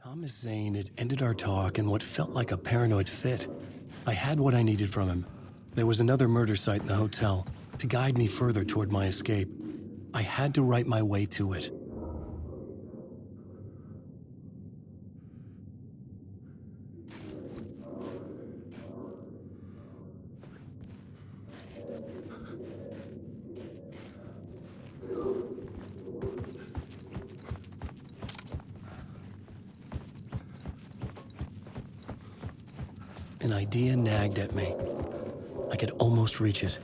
Thomas Zane had ended our talk in what felt like a paranoid fit. I had what I needed from him. There was another murder site in the hotel to guide me further toward my escape. I had to write my way to it. An idea nagged at me. I could almost reach it.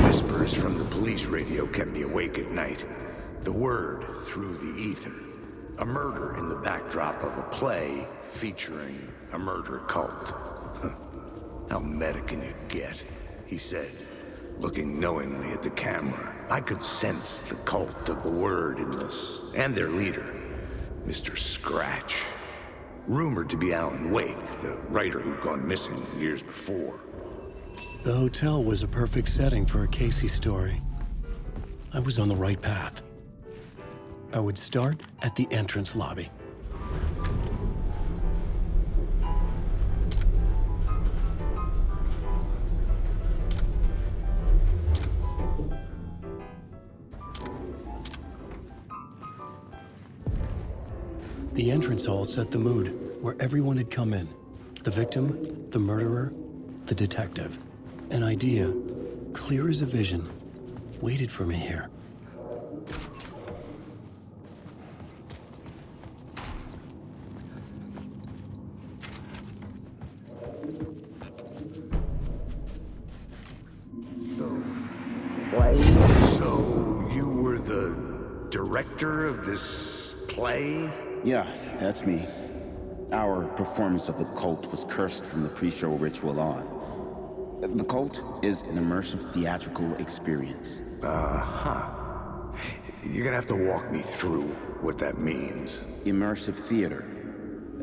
Whispers from the police radio kept me awake at night. The word through the ether. A murder in the backdrop of a play featuring a murder cult. How meta can you get? He said, looking knowingly at the camera. I could sense the cult of the word in this, and their leader, Mr. Scratch. Rumored to be Alan Wake, the writer who'd gone missing years before. The hotel was a perfect setting for a Casey story. I was on the right path. I would start at the entrance lobby. The entrance hall set the mood, where everyone had come in. The victim, the murderer, the detective. An idea, clear as a vision, waited for me here. So, you were the director of this play? Yeah, that's me. Our performance of the cult was cursed from the pre-show ritual on. The cult is an immersive theatrical experience. You're gonna have to walk me through what that means. Immersive theater.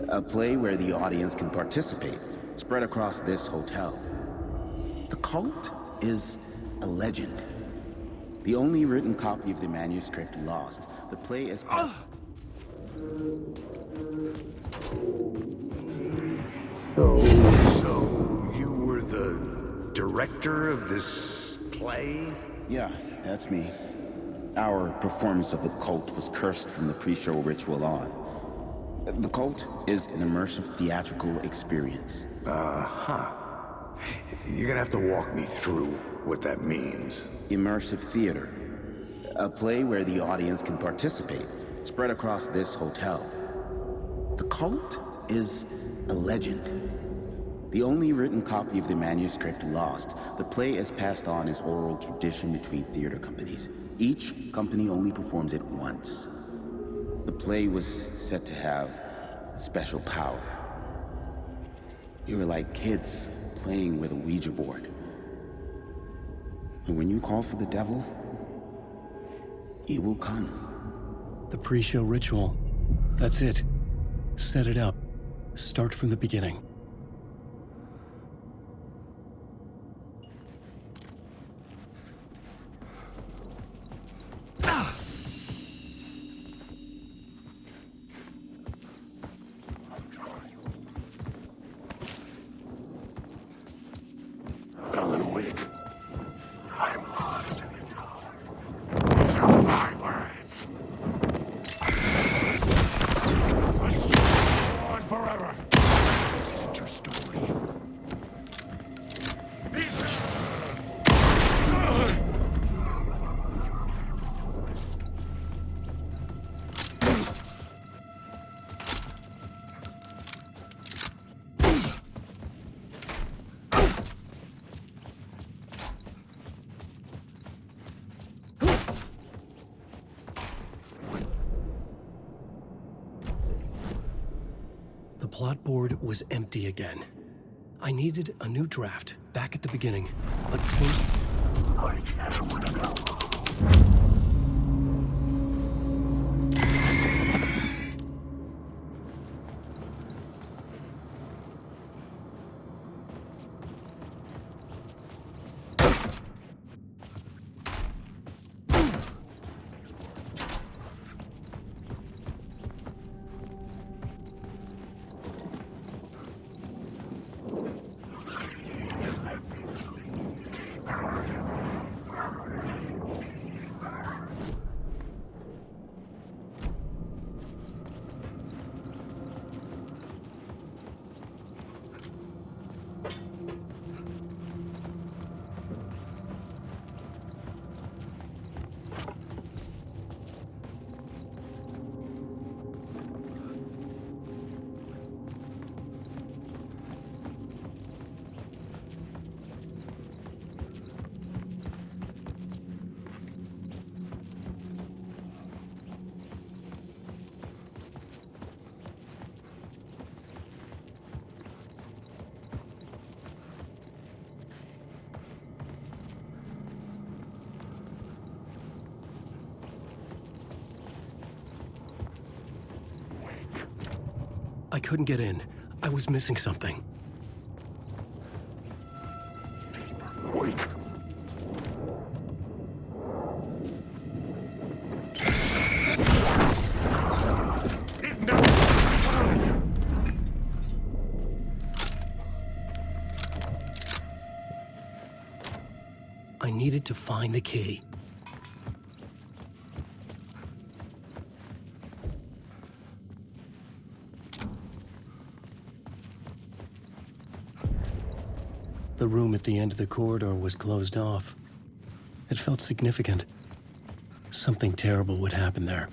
A play where the audience can participate, spread across this hotel. The cult is a legend. The only written copy of the manuscript lost. The play is... So, you were the director of this play? Yeah, that's me. Our performance of the cult was cursed from the pre-show ritual on. The cult is an immersive theatrical experience. You're gonna have to walk me through what that means. Immersive theater. A play where the audience can participate, spread across this hotel. The cult is a legend. The only written copy of the manuscript lost. The play is passed on as oral tradition between theater companies. Each company only performs it once. The play was said to have special power. You were like kids playing with a Ouija board. And when you call for the devil, he will come. The pre-show ritual. That's it. Set it up. Start from the beginning. Alan Wake, I'm lost. These are my words. Let's go on forever. This isn't your story. The plot board was empty again. I needed a new draft, back at the beginning, but close... I just want to know. I couldn't get in. I was missing something. Wait. I needed to find the key. The room at the end of the corridor was closed off. It felt significant. Something terrible would happen there.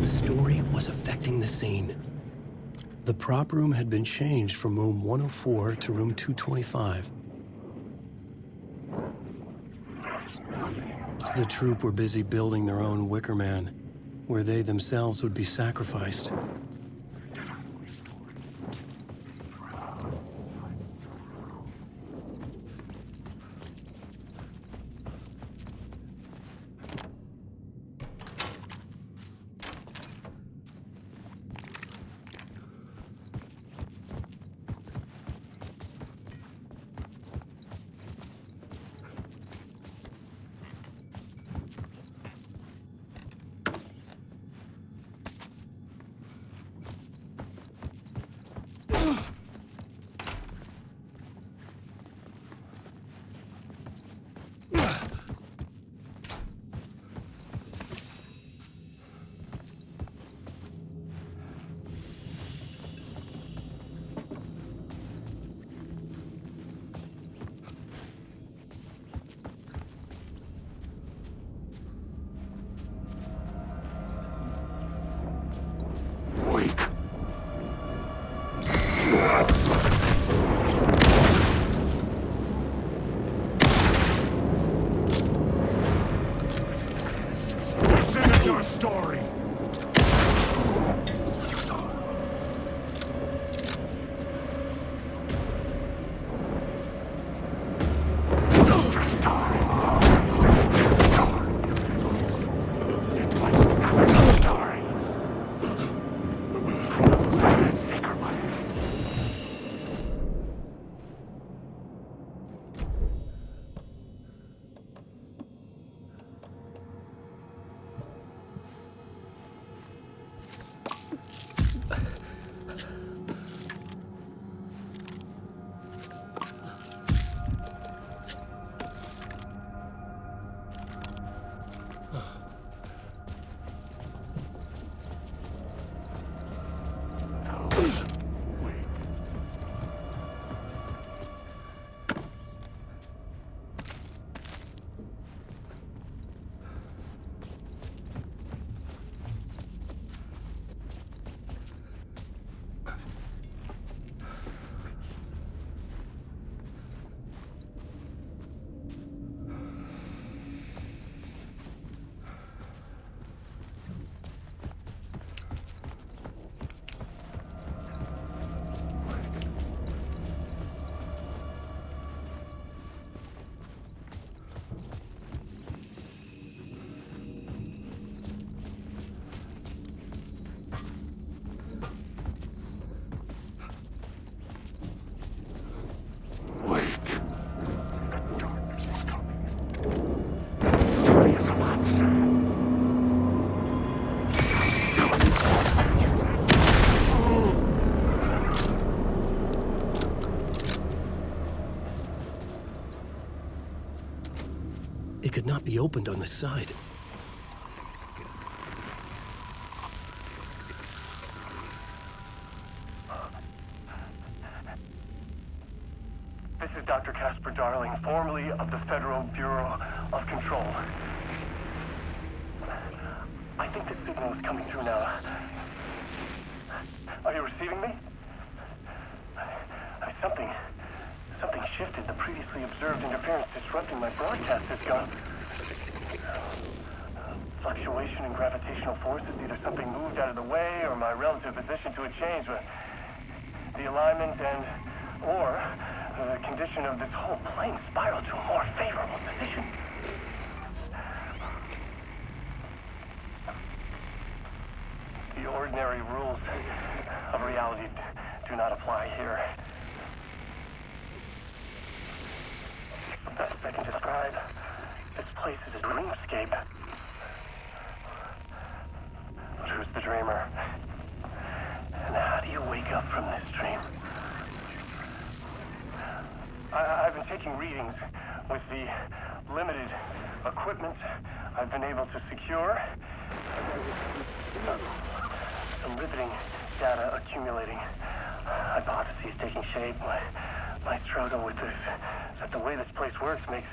The story was affecting the scene. The prop room had been changed from room 104 to room 225. The troupe were busy building their own Wicker Man, where they themselves would be sacrificed. It could not be opened on the side. This is Dr. Casper Darling, formerly of the Federal Bureau of Control. I think the signal is coming through now. Are you receiving me? Something shifted. The previously observed interference disrupting my broadcast has gone. Fluctuation in gravitational forces. Either something moved out of the way or my relative position to it changed. But the alignment or the condition of this whole plane spiraled to a more favorable position. The ordinary rules of reality do not apply here. The best I can describe this place is a dreamscape. But who's the dreamer? And how do you wake up from this dream? I've been taking readings with the limited equipment I've been able to secure. Some riveting data accumulating. Hypotheses taking shape. My struggle with this is that the way this place works makes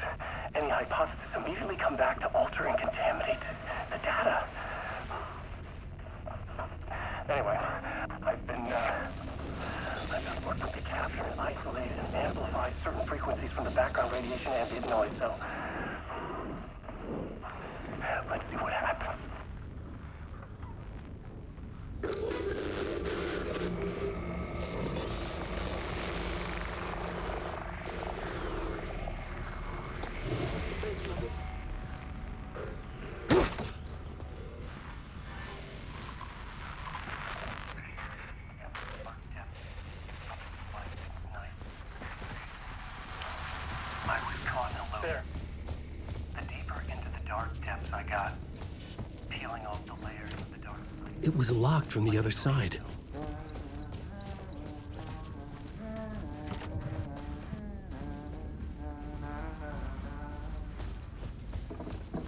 any hypothesis immediately come back to alter and contaminate the data. Anyway, I've been working to capture and isolate and amplify certain frequencies from the background radiation ambient noise, so let's see what happens. There. The deeper into the dark depths I got, peeling off the layers of the dark. It was locked from the other side.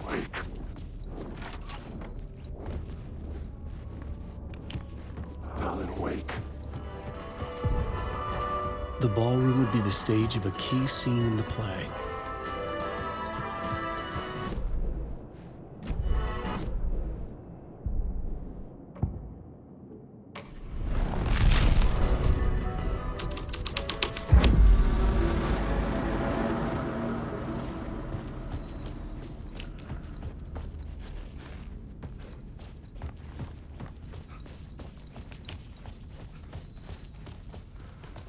Wake. Alan, wake. The ballroom would be the stage of a key scene in the play.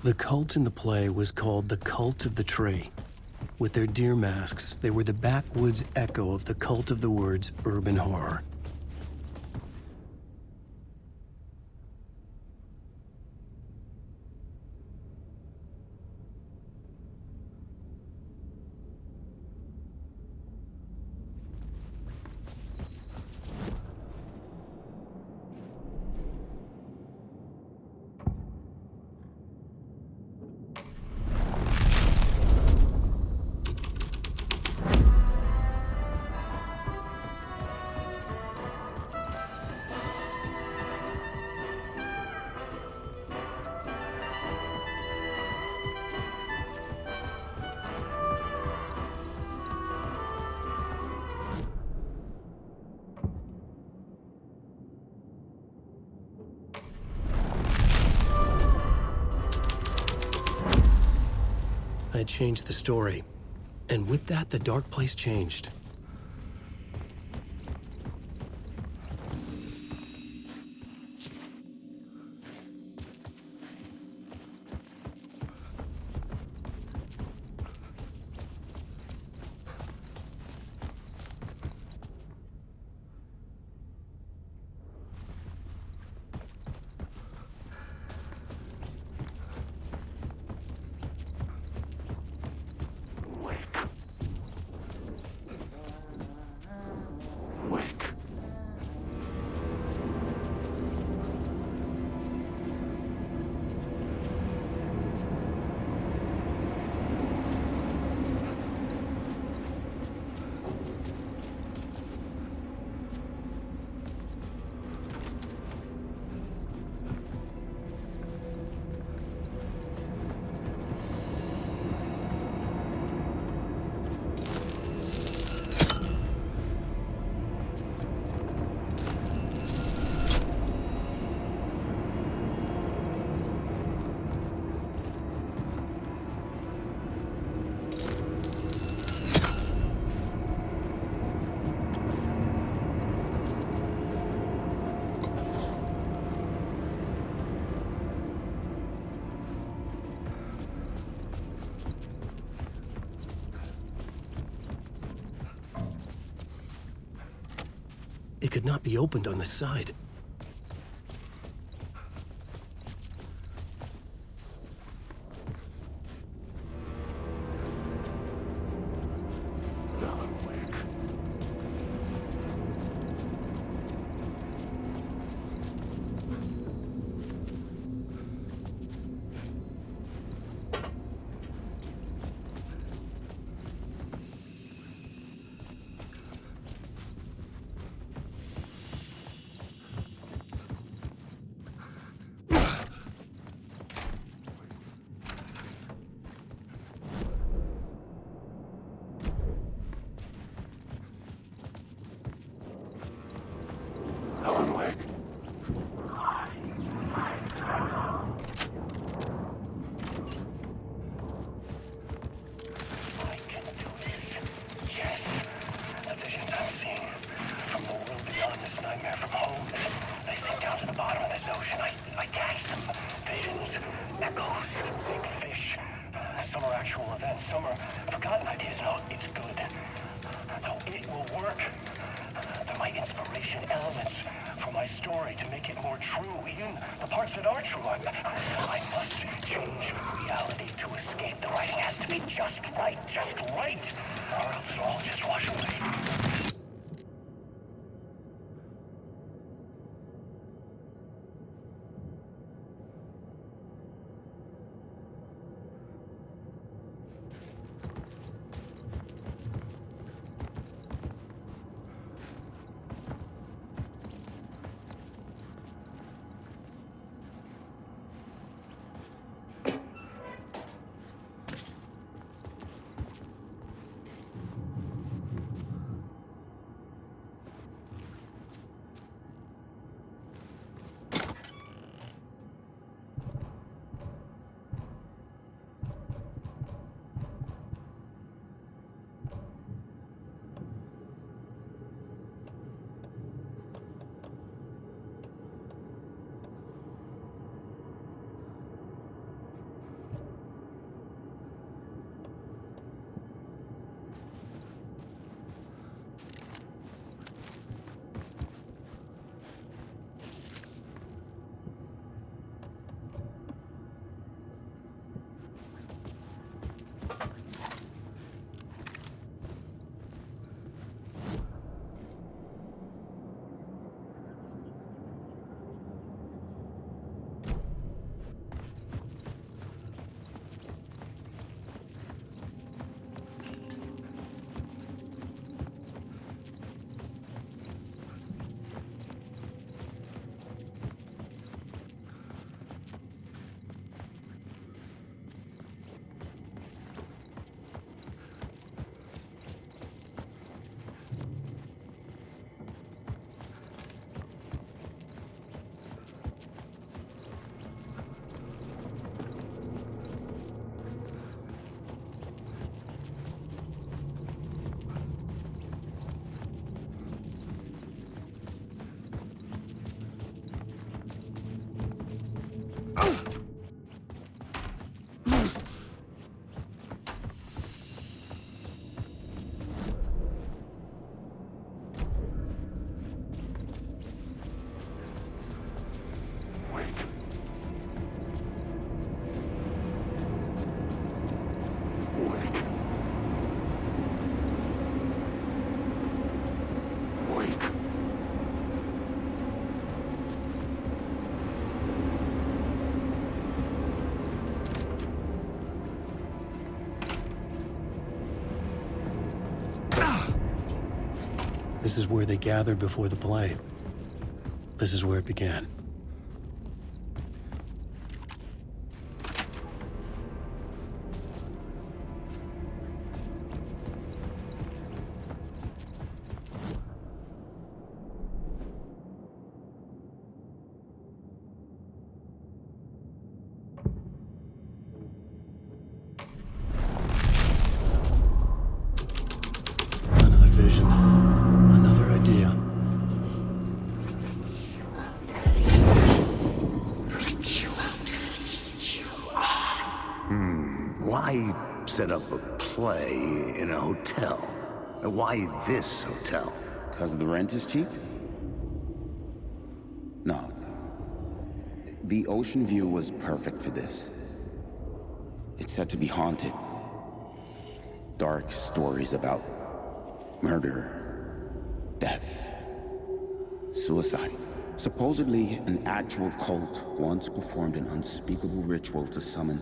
The cult in the play was called the Cult of the Tree. With their deer masks, they were the backwoods echo of the cult of the word's urban horror. I had changed the story, and with that, the dark place changed. It could not be opened on the side. Alan Wake. I can do this. Yes. The visions I'm seeing from the world beyond this nightmare from home, they sink down to the bottom of this ocean. I catch them. Visions, echoes, big fish. Some are actual events, some are forgotten ideas. No, it's good. No, it will work. They're my inspiration, elements for my story to make it more true. Even the parts that are true. I must change reality to escape. The writing has to be just right, or else it'll all just wash away. This is where they gathered before the play. This is where it began. Another vision. Another idea. Why set up a play in a hotel? Why this hotel? 'Cause the rent is cheap? No. The ocean view was perfect for this. It's said to be haunted. Dark stories about murder, death, suicide. Supposedly, an actual cult once performed an unspeakable ritual to summon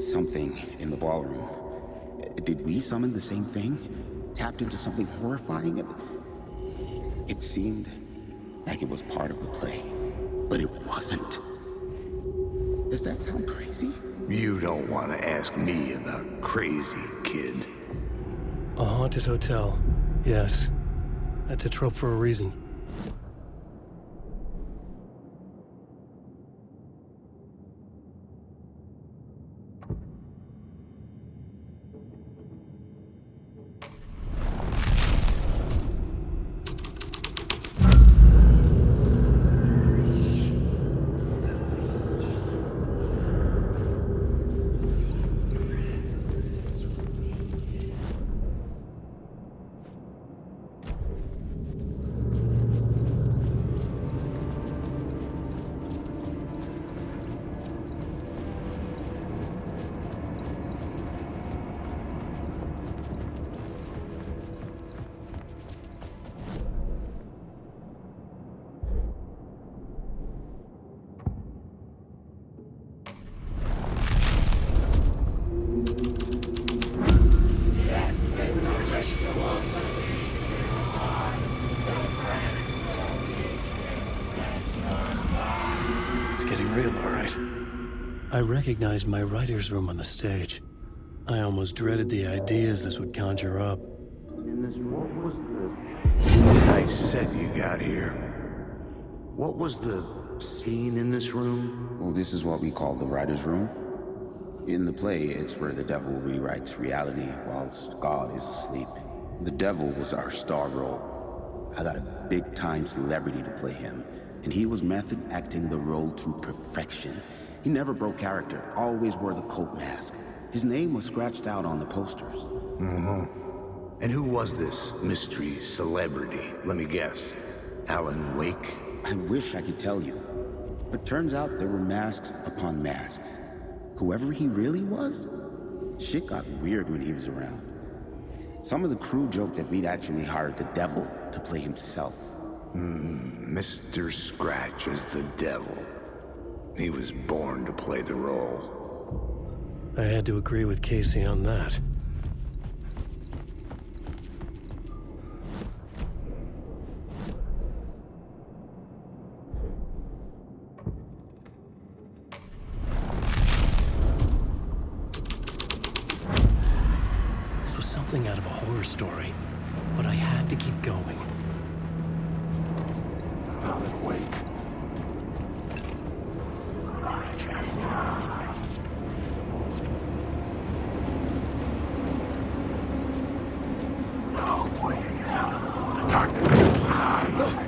something in the ballroom. Did we summon the same thing? Tapped into something horrifying? It seemed like it was part of the play, but it wasn't. Does that sound crazy? You don't want to ask me about crazy, kid. A haunted hotel. Yes. That's a trope for a reason. I recognized my writer's room on the stage. I almost dreaded the ideas this would conjure up. Nice set you got here. What was the scene in this room? Well, this is what we call the writer's room. In the play, it's where the devil rewrites reality whilst God is asleep. The devil was our star role. I got a big-time celebrity to play him, and he was method acting the role to perfection. He never broke character, always wore the cult mask. His name was scratched out on the posters. Mm-hmm. And who was this mystery celebrity? Let me guess. Alan Wake? I wish I could tell you. But turns out there were masks upon masks. Whoever he really was, shit got weird when he was around. Some of the crew joked that we'd actually hired the devil to play himself. Mr. Scratch is the devil. He was born to play the role. I had to agree with Casey on that. This was something out of a horror story, but I had to keep going. Alan Wake. The darkness inside.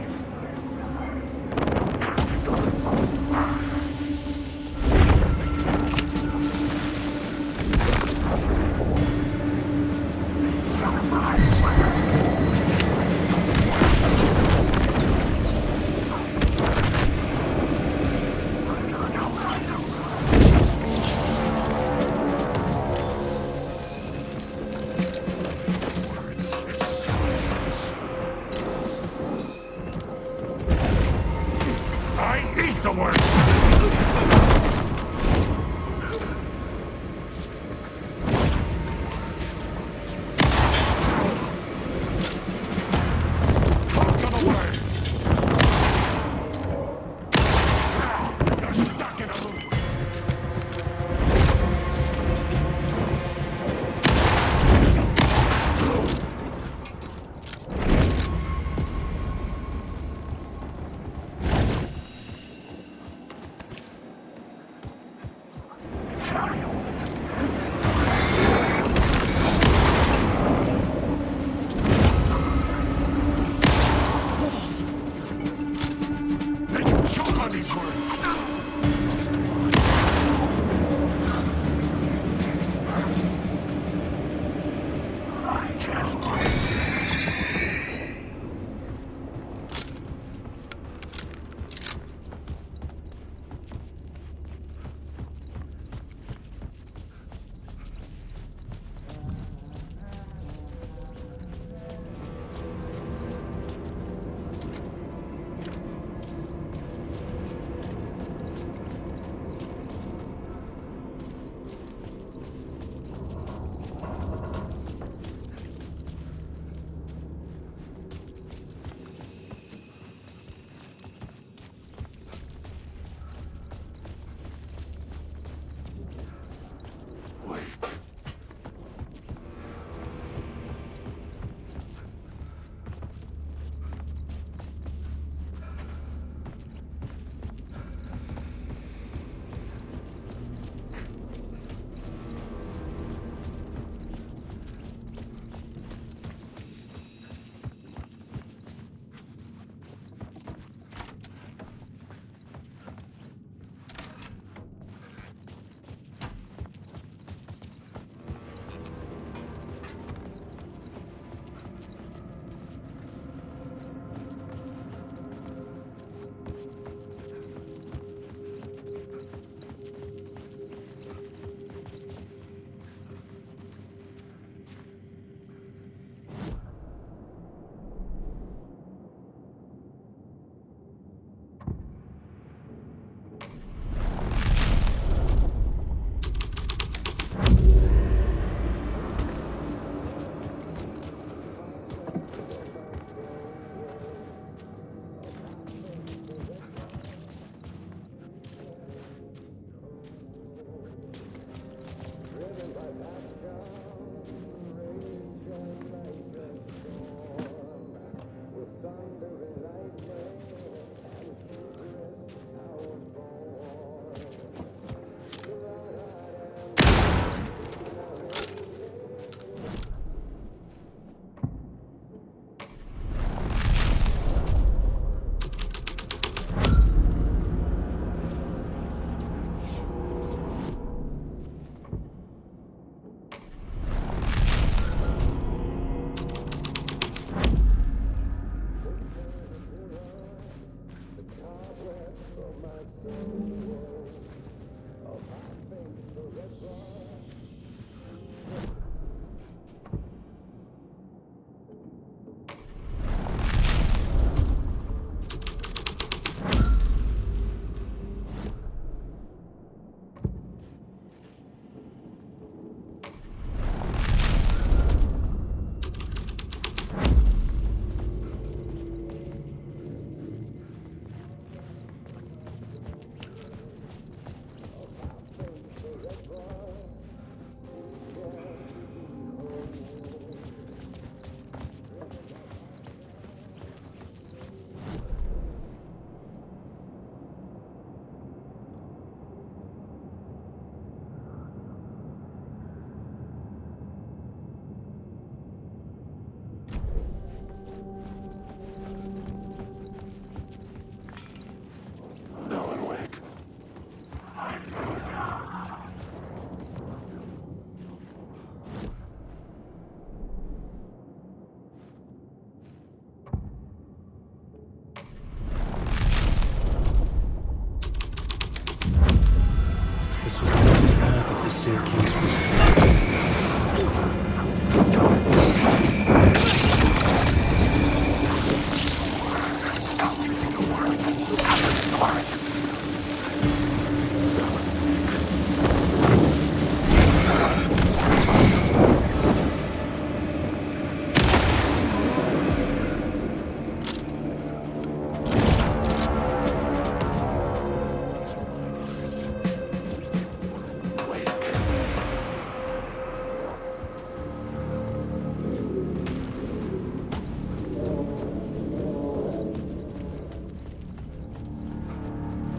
staircase was locked.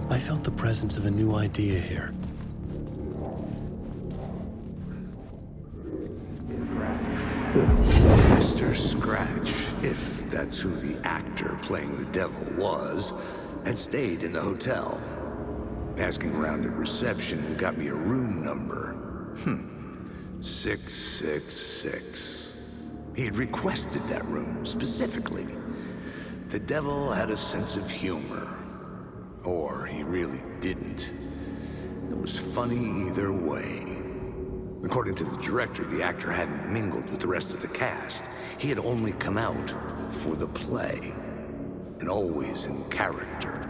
I felt the presence of a new idea here. Mr. Scratch, if that's who the actor playing the devil was, had stayed in the hotel. Asking around at reception got me a room number. 666. He had requested that room, specifically. The devil had a sense of humor. Or he really didn't. It was funny either way. According to the director, the actor hadn't mingled with the rest of the cast. He had only come out for the play, and always in character.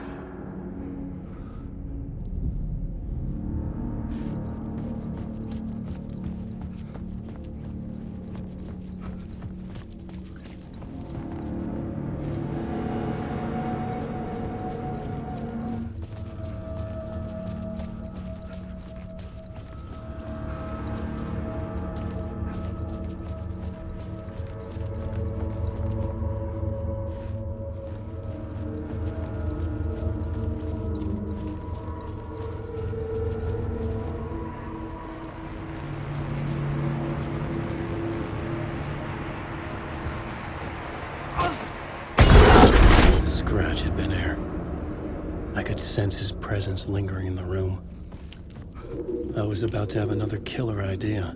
Scratch had been here. I could sense his presence lingering in the room. I was about to have another killer idea.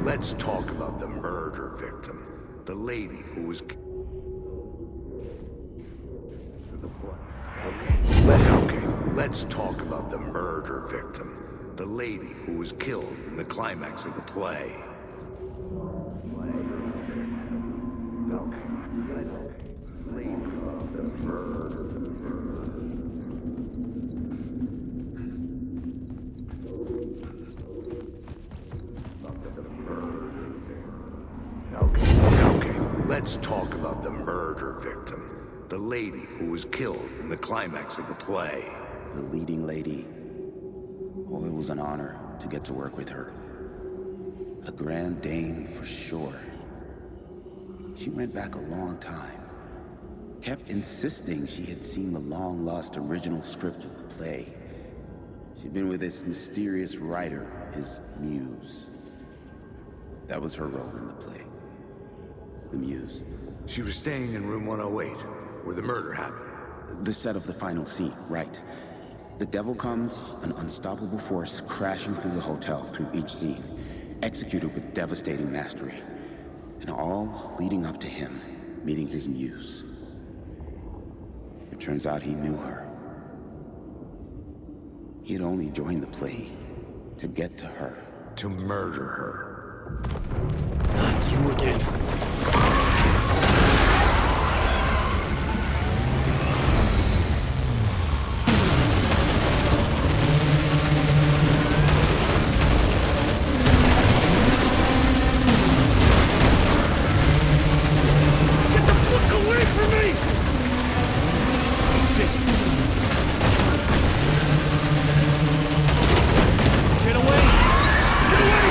Let's talk about the murder victim. The lady who was... Let's talk about the murder victim. The lady who was killed in the climax of the play. Let's talk about the murder victim. The lady who was killed in the climax of the play. The leading lady. Oh, it was an honor to get to work with her. A grand dame for sure. She went back a long time. Kept insisting she had seen the long-lost original script of the play. She'd been with this mysterious writer, his muse. That was her role in the play. The muse. She was staying in room 108, where the murder happened. The set of the final scene, right. The devil comes, an unstoppable force crashing through the hotel through each scene, executed with devastating mastery. And all leading up to him meeting his muse. It turns out he knew her. He had only joined the play to get to her. To murder her. Not you again. Get away! Get away!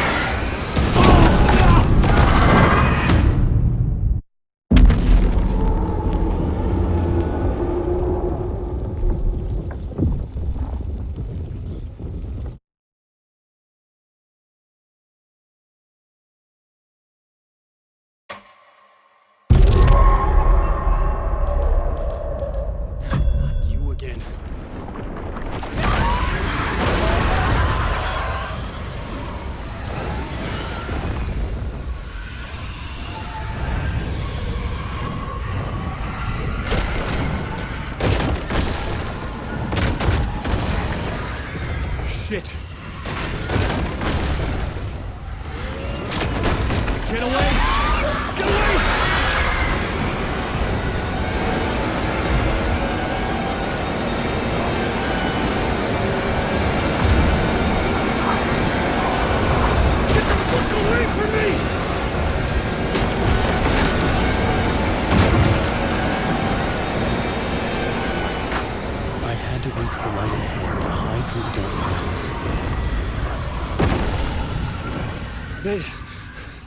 Made it.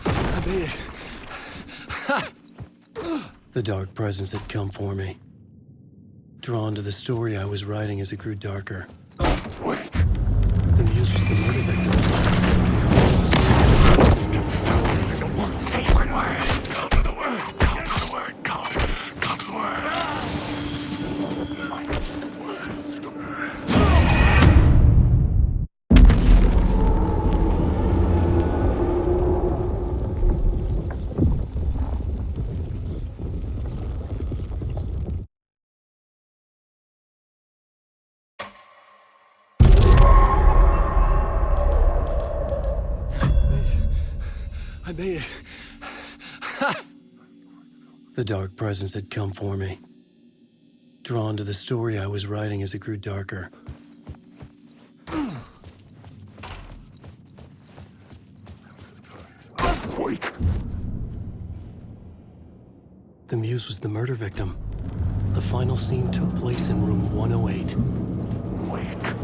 I made it. The dark presence had come for me. Drawn to the story I was writing as it grew darker. Wake. The muse was the murder victim. Sacred words. Count to the word. Count to the word. Count to the word. I made it. The dark presence had come for me. Drawn to the story I was writing as it grew darker. Wake. The muse was the murder victim. The final scene took place in room 108. Wake.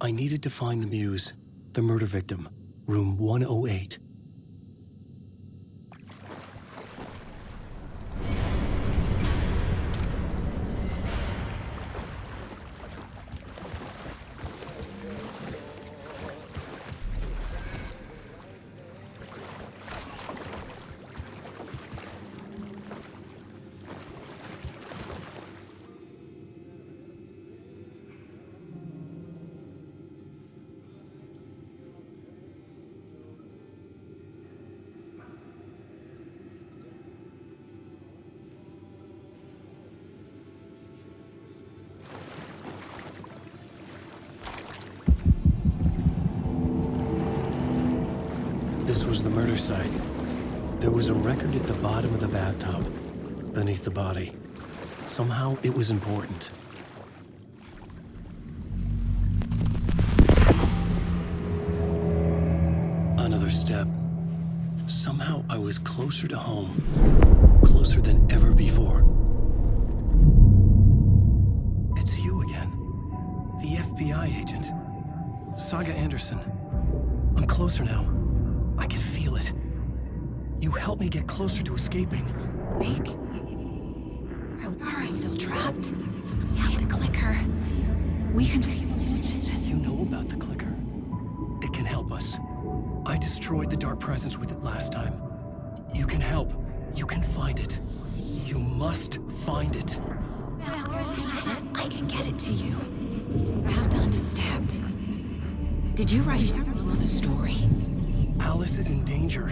I needed to find the muse, the murder victim, room 108. This was the murder site. There was a record at the bottom of the bathtub, beneath the body. Somehow it was important. Another step. Somehow I was closer to home. Closer than ever before. It's you again. The FBI agent. Saga Anderson. I'm closer now. I can feel it. You helped me get closer to escaping. Wake? Are we still trapped? Yeah, the clicker. We can... You know about the clicker. It can help us. I destroyed the dark presence with it last time. You can help. You can find it. You must find it. I can get it to you. I have to understand. Did you write the story? Alice is in danger.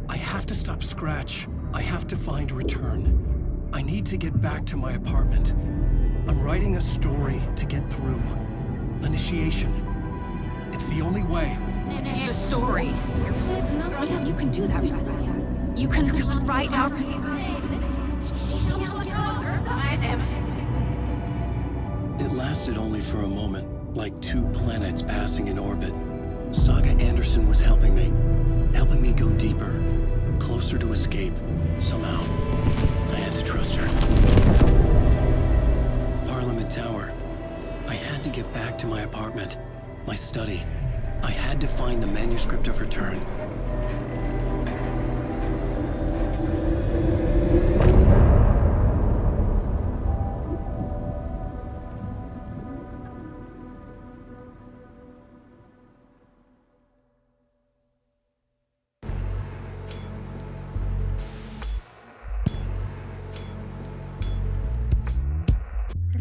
I have to stop Scratch. I have to find Return. I need to get back to my apartment. I'm writing a story to get through. Initiation. It's the only way. The story. You can do that. You can write out... It lasted only for a moment, like two planets passing in orbit. Saga Anderson was helping me go deeper, closer to escape. Somehow, I had to trust her. Parliament Tower. I had to get back to my apartment, my study. I had to find the manuscript of Return.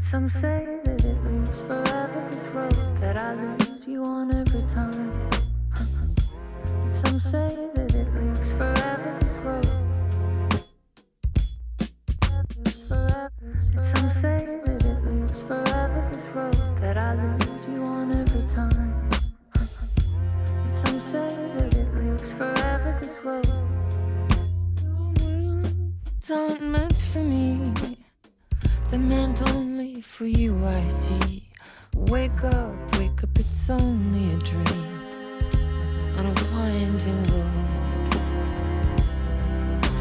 Some say that it lives forever, this road that I lose you on every time. Some say that it lives forever, this road. Some say that it lives forever, this road that I lose you on every time. Some say that it lives forever, this road. It's not meant for me. They're meant only for you, I see. Wake up, it's only a dream on a winding road.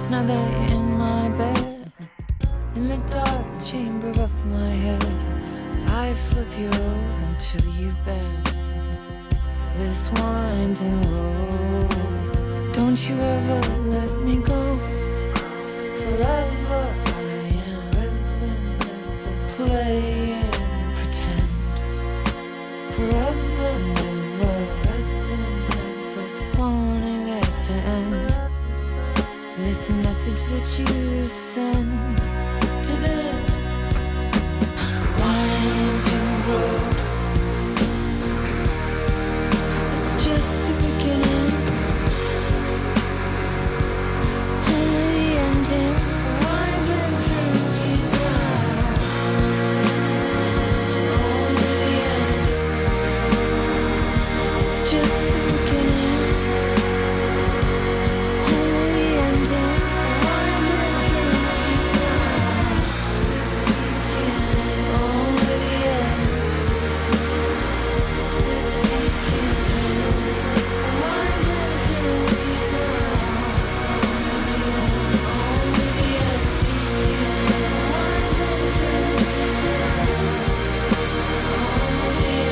Now they're in my bed, in the dark chamber of my head. I flip you over until you bend this winding road. Don't you ever let me go. Forever play and pretend. Forever, never wanting it to end. This message that you send to this winding road is just the beginning. Only the ending. Winding through you now. Just the beginning, only the ending. Winding through you now. Only the end. Winding through you now. Only the end. Winding through you now. Only the end.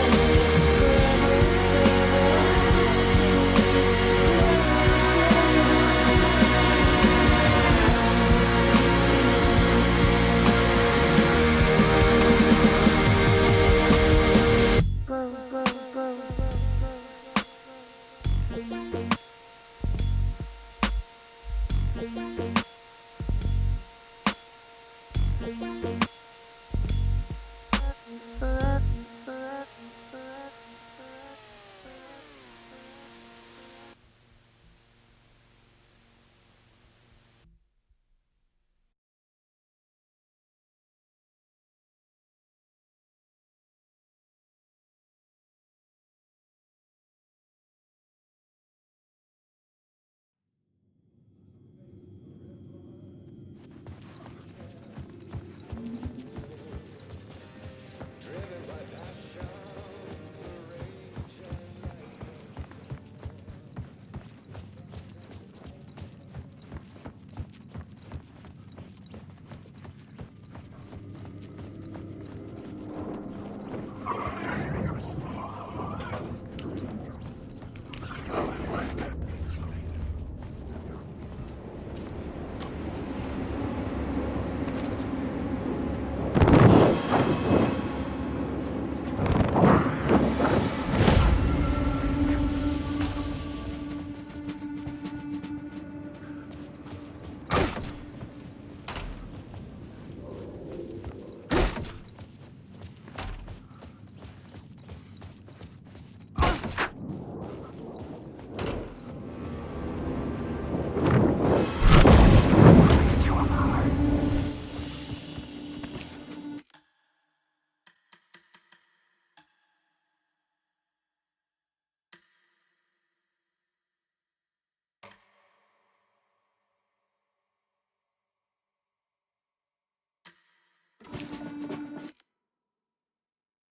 Forever. Bro.